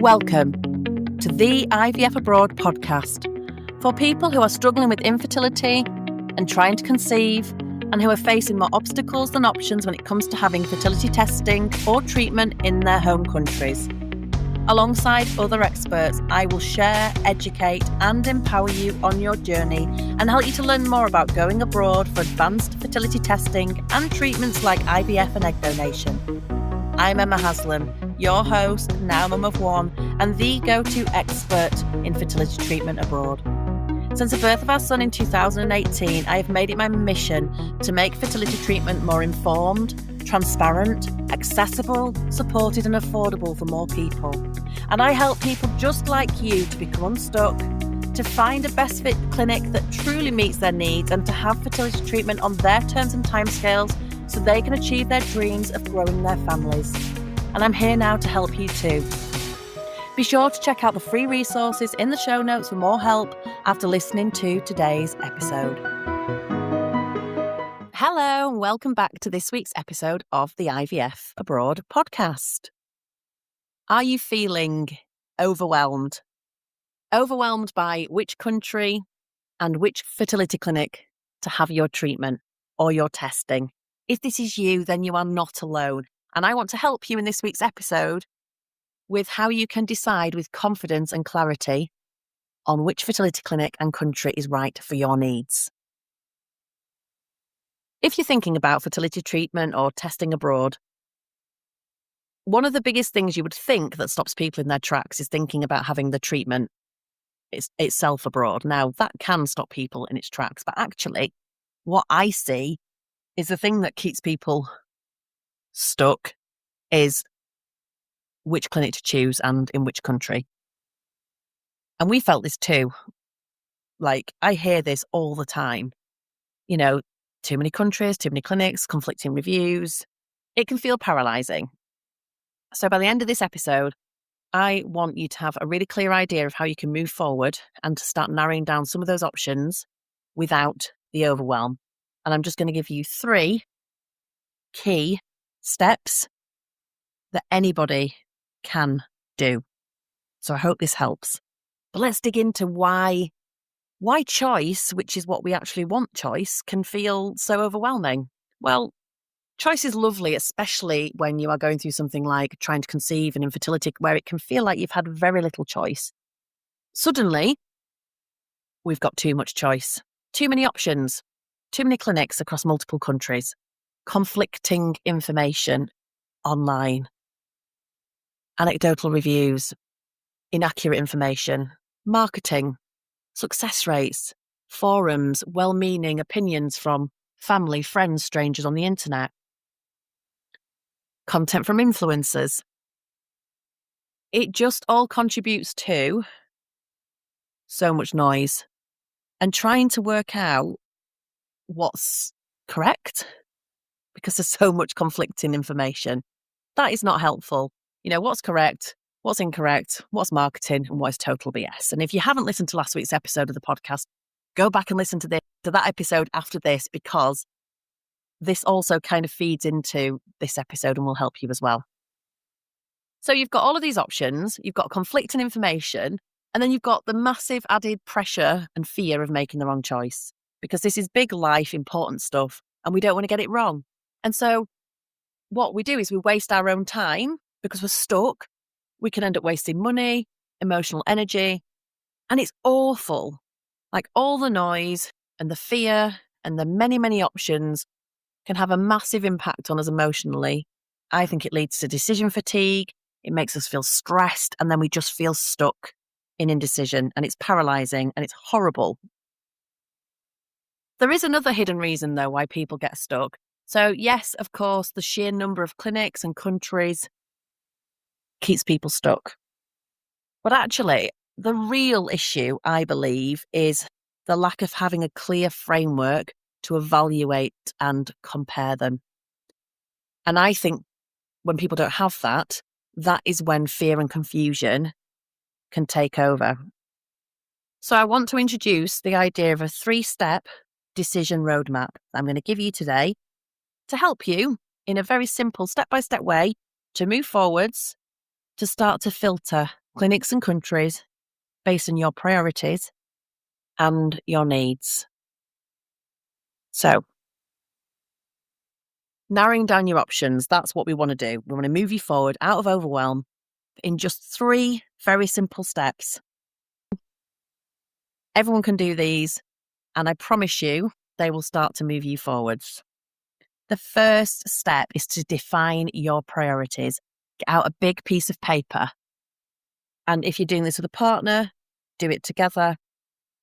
Welcome to the IVF Abroad podcast for people who are struggling with infertility and trying to conceive and who are facing more obstacles than options when it comes to having fertility testing or treatment in their home countries. Alongside other experts, I will share, educate and empower you on your journey and help you to learn more about going abroad for advanced fertility testing and treatments like IVF and egg donation. I'm Emma Haslam, your host, now mum of one, and the go-to expert in fertility treatment abroad. Since the birth of our son in 2018, I have made it my mission to make fertility treatment more informed, transparent, accessible, supported and affordable for more people. And I help people just like you to become unstuck, to find a best fit clinic that truly meets their needs and to have fertility treatment on their terms and timescales so they can achieve their dreams of growing their families. And I'm here now to help you too. Be sure to check out the free resources in the show notes for more help after listening to today's episode. Hello, and welcome back to this week's episode of the IVF Abroad podcast. Are you feeling overwhelmed? Overwhelmed by which country and which fertility clinic to have your treatment or your testing? If this is you, then you are not alone. And I want to help you in this week's episode with how you can decide with confidence and clarity on which fertility clinic and country is right for your needs. If you're thinking about fertility treatment or testing abroad, one of the biggest things you would think that stops people in their tracks is thinking about having the treatment itself abroad. Now, that can stop people in its tracks, but actually, what I see is the thing that keeps people stuck is which clinic to choose and in which country. And we felt this too. Like, I hear this all the time. You know, too many countries, too many clinics, conflicting reviews. It can feel paralysing. So by the end of this episode, I want you to have a really clear idea of how you can move forward and to start narrowing down some of those options without the overwhelm. And I'm just going to give you 3 key steps that anybody can do. So I hope this helps. But let's dig into why choice, which is what we actually want choice, can feel so overwhelming. Well, choice is lovely, especially when you are going through something like trying to conceive and infertility, where it can feel like you've had very little choice. Suddenly, we've got too much choice, too many options, too many clinics across multiple countries, conflicting information online, anecdotal reviews, inaccurate information, marketing, success rates, forums, well-meaning opinions from family, friends, strangers on the internet, content from influencers. It just all contributes to so much noise and trying to work out what's correct because there's so much conflicting information. That is not helpful. You know, what's correct, what's incorrect, what's marketing, and what is total BS. And if you haven't listened to last week's episode of the podcast, go back and listen to that episode after this, because this also kind of feeds into this episode and will help you as well. So you've got all of these options, you've got conflicting information, and then you've got the massive added pressure and fear of making the wrong choice, because this is big life, important stuff, and we don't want to get it wrong. And so what we do is we waste our own time because we're stuck. We can end up wasting money, emotional energy, and it's awful. Like, all the noise and the fear and the many, many options can have a massive impact on us emotionally. I think it leads to decision fatigue. It makes us feel stressed, and then we just feel stuck in indecision, and it's paralysing and it's horrible. There is another hidden reason, though, why people get stuck. So yes, of course, the sheer number of clinics and countries keeps people stuck. But actually, the real issue, I believe, is the lack of having a clear framework to evaluate and compare them. And I think when people don't have that, that is when fear and confusion can take over. So I want to introduce the idea of a 3-step decision roadmap I'm going to give you today to help you in a very simple step-by-step way to move forwards, to start to filter clinics and countries based on your priorities and your needs. So, narrowing down your options, that's what we want to do. We want to move you forward out of overwhelm in just 3 very simple steps. Everyone can do these, and I promise you, they will start to move you forwards. The first step is to define your priorities. Get out a big piece of paper. And if you're doing this with a partner, do it together.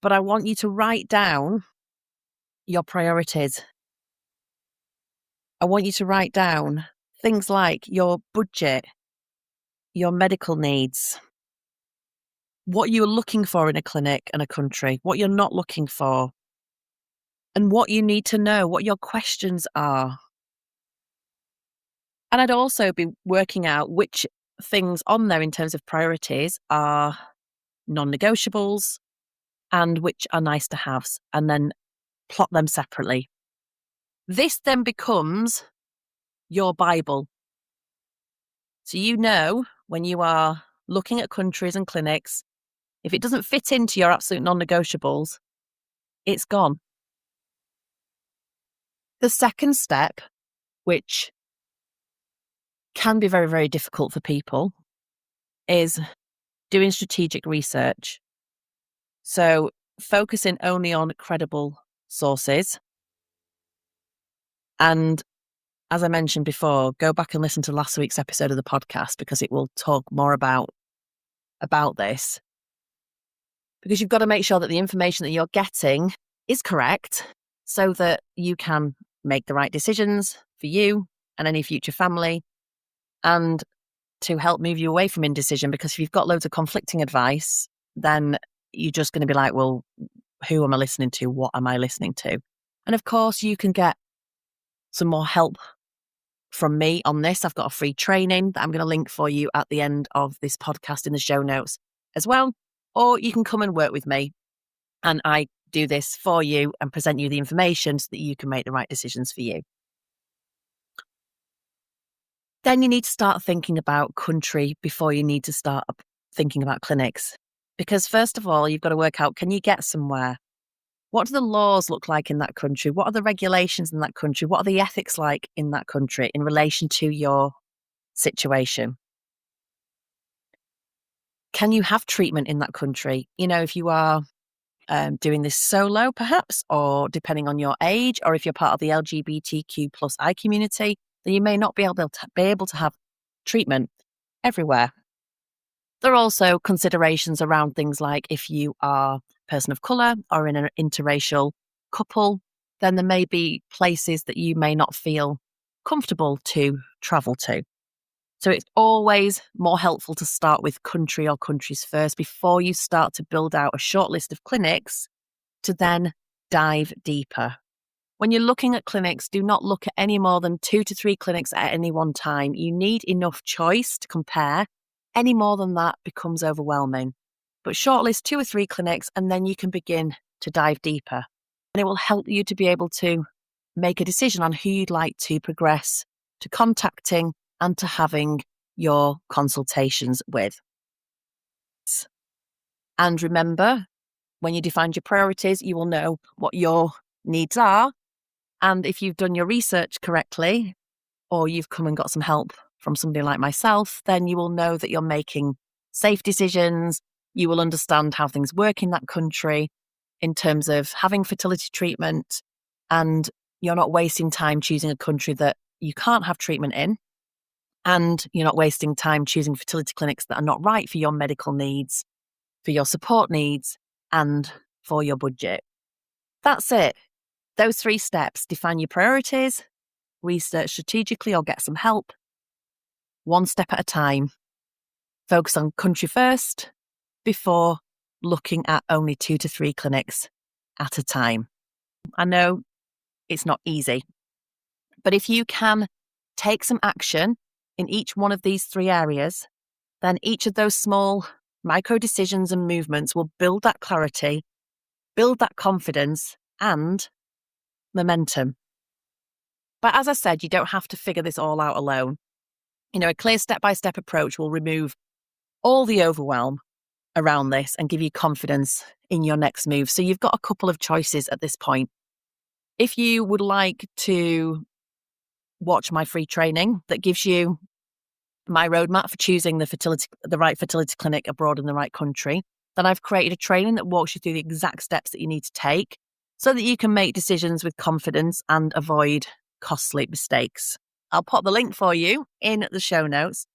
But I want you to write down your priorities. I want you to write down things like your budget, your medical needs, what you're looking for in a clinic and a country, what you're not looking for, and what you need to know, what your questions are. And I'd also be working out which things on there in terms of priorities are non-negotiables and which are nice to haves, and then plot them separately. This then becomes your Bible. So you know when you are looking at countries and clinics, if it doesn't fit into your absolute non-negotiables, it's gone. The second step, which can be very, very difficult for people, is doing strategic research. So focusing only on credible sources. And as I mentioned before, go back and listen to last week's episode of the podcast because it will talk more about this. Because you've got to make sure that the information that you're getting is correct so that you can make the right decisions for you and any future family, and to help move you away from indecision. Because if you've got loads of conflicting advice, then you're just going to be like, well, who am I listening to? What am I listening to? And of course, you can get some more help from me on this. I've got a free training that I'm going to link for you at the end of this podcast in the show notes as well. Or you can come and work with me and I do this for you and present you the information so that you can make the right decisions for you. Then you need to start thinking about country before you need to start thinking about clinics. Because first of all, you've got to work out, can you get somewhere? What do the laws look like in that country? What are the regulations in that country? What are the ethics like in that country in relation to your situation? Can you have treatment in that country? You know, if you are doing this solo, perhaps, or depending on your age, or if you're part of the LGBTQ+I community, then you may not be able to have treatment everywhere. There are also considerations around things like if you are a person of colour or in an interracial couple, then there may be places that you may not feel comfortable to travel to. So it's always more helpful to start with country or countries first before you start to build out a short list of clinics to then dive deeper. When you're looking at clinics, do not look at any more than 2 to 3 clinics at any one time. You need enough choice to compare. Any more than that becomes overwhelming. But shortlist 2 or 3 clinics and then you can begin to dive deeper. And it will help you to be able to make a decision on who you'd like to progress to contacting and to having your consultations with. And remember, when you define your priorities, you will know what your needs are. And if you've done your research correctly, or you've come and got some help from somebody like myself, then you will know that you're making safe decisions. You will understand how things work in that country in terms of having fertility treatment, and you're not wasting time choosing a country that you can't have treatment in, and you're not wasting time choosing fertility clinics that are not right for your medical needs, for your support needs, and for your budget. That's it. Those 3 steps: define your priorities, research strategically or get some help, 1 step at a time. Focus on country first before looking at only 2 to 3 clinics at a time. I know it's not easy, but if you can take some action in each one of these 3 areas, then each of those small micro decisions and movements will build that clarity, build that confidence and momentum. But as I said, you don't have to figure this all out alone. A clear step-by-step approach will remove all the overwhelm around this and give you confidence in your next move. So you've got a couple of choices at this point. If you would like to watch my free training that gives you my roadmap for choosing the right fertility clinic abroad in the right country, then I've created a training that walks you through the exact steps that you need to take so that you can make decisions with confidence and avoid costly mistakes. I'll pop the link for you in the show notes.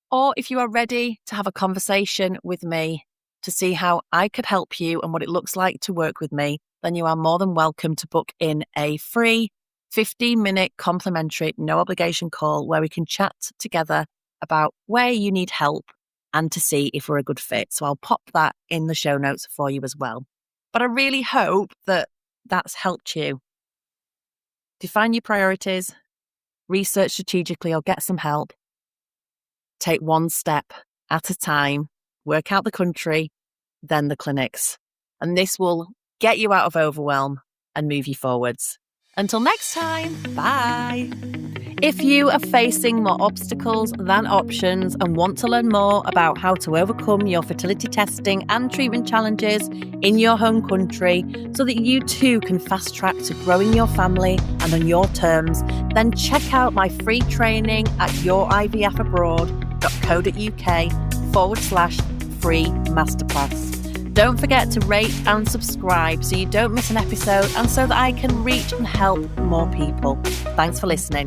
Or if you are ready to have a conversation with me to see how I could help you and what it looks like to work with me, then you are more than welcome to book in a free 15-minute complimentary, no obligation call where we can chat together about where you need help and to see if we're a good fit. So I'll pop that in the show notes for you as well. But I really hope that that's helped you. Define your priorities, research strategically or get some help. Take one step at a time, work out the country, then the clinics. And this will get you out of overwhelm and move you forwards. Until next time, bye. If you are facing more obstacles than options and want to learn more about how to overcome your fertility testing and treatment challenges in your home country so that you too can fast track to growing your family and on your terms, then check out my free training at yourivfabroad.co.uk/free masterclass. Don't forget to rate and subscribe so you don't miss an episode and so that I can reach and help more people. Thanks for listening.